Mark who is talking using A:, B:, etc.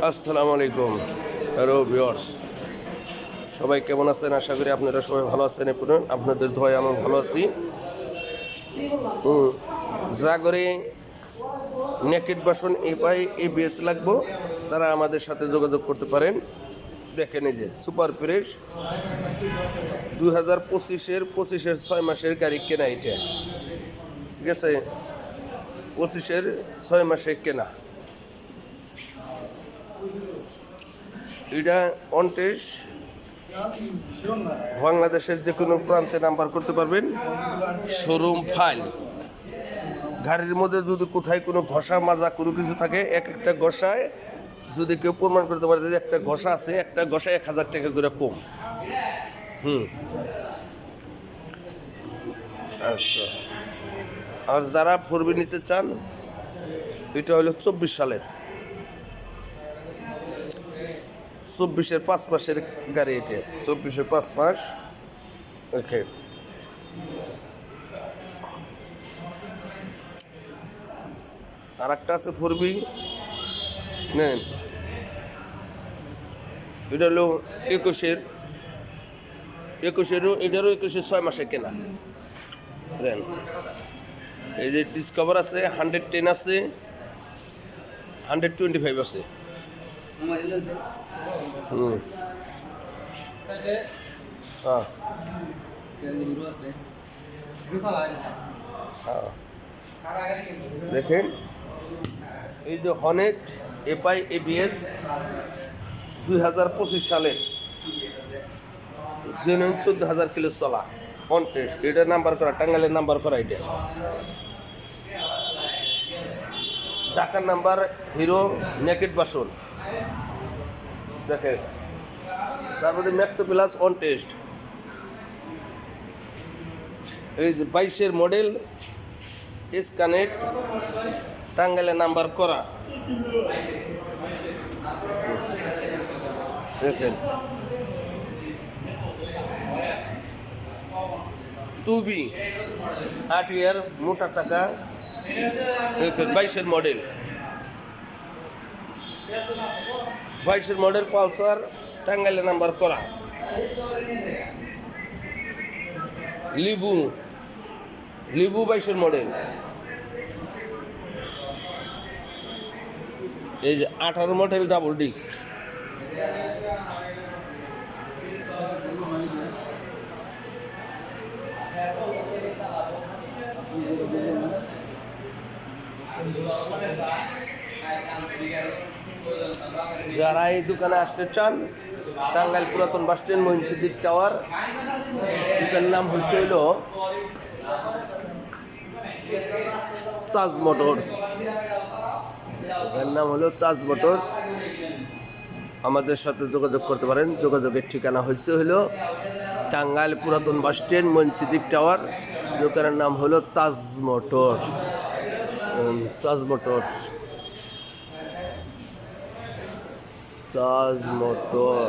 A: আসসালামু আলাইকুম hello viewers, সবাই কেমন আছেন? আশা করি আপনারা সবাই ভালো আছেন। আপনাদের দোয়ায় আমি ভালো আছি। যা করে নেকেট বাসন এবিএস লাগবো, তারা আমাদের সাথে যোগাযোগ করতে পারেন। দেখে নিজে সুপার ফ্রেশ 2025-এর 6 মাসের গাড়ি কেনা। এটা ঠিক আছে, 25-এর 6 মাসে কেনা। এটা অনটেস বাংলাদেশের যে কোনো প্রান্তে নাম্বার করতে পারবেন। Showroom file. গাড়ির মধ্যে যদি কোথায় কোনো ঘষা মাজা কোনো কিছু থাকে, এক একটা ঘষায় যদি কেউ প্রমাণ করতে পারে যে একটা ঘষা আছে, একটা ঘষায় 1000 টাকা করে কম। আচ্ছা, আর যারা ফোরবি নিতে চান, এটা হলো 24 সালের 24-এর 5 মাসের গাড়ি। এটা 24-এর 5 মাস। ওকে, আর একটা আছে ফোরবি নেন। এটা হলো 21-এরও, এটারও 21-এর 6 মাসে কেনা। দেন এই যে ডিসকভার আছে, 110 আছে, 125 আছে। দেখেন এই যে হনেট এবিএস 2025 সালের জেনুইন 14,000 কিলো চলা কন্টেস্ট। এটা নাম্বার করা, টাঙ্গাইলের নাম্বার করা। এটা ঢাকার নাম্বার হিরো নেকেট বাসন। দেখেন তারপরে ম্যাক্টো প্লাস অন টেস্ট। এই যে 22-এর মডেল এস কানেক্ট, টাঙ্গাইলের নাম্বার করা। দেখেন 2B 8 ইয়ার মোটা চাকা। দেখেন 22-এর মডেল, 22-এর মডেল পালসার, টাঙ্গাইলে নাম্বার করা। লিবু 22-এর মডেল। এই যে 18 মডেল ডাবল ডিস্ক। যারা এই দোকানে আসতে চান, টাঙ্গাইল পুরাতন বাস স্ট্যান্ড, মহিনসিদ্দিক টাওয়ার। দোকানের নাম হচ্ছে হলো তাজ মোটরস। দোকানের নাম হলো তাজ মোটরস। আমাদের সাথে যোগাযোগ করতে পারেন। যোগাযোগের ঠিকানা হচ্ছে হলো টাঙ্গাইল পুরাতন বাস স্ট্যান্ড, মহিনসিদ্দিক টাওয়ার। দোকানের নাম হলো তাজ মোটরস। তাজ মোটরস, তাজ মোটর।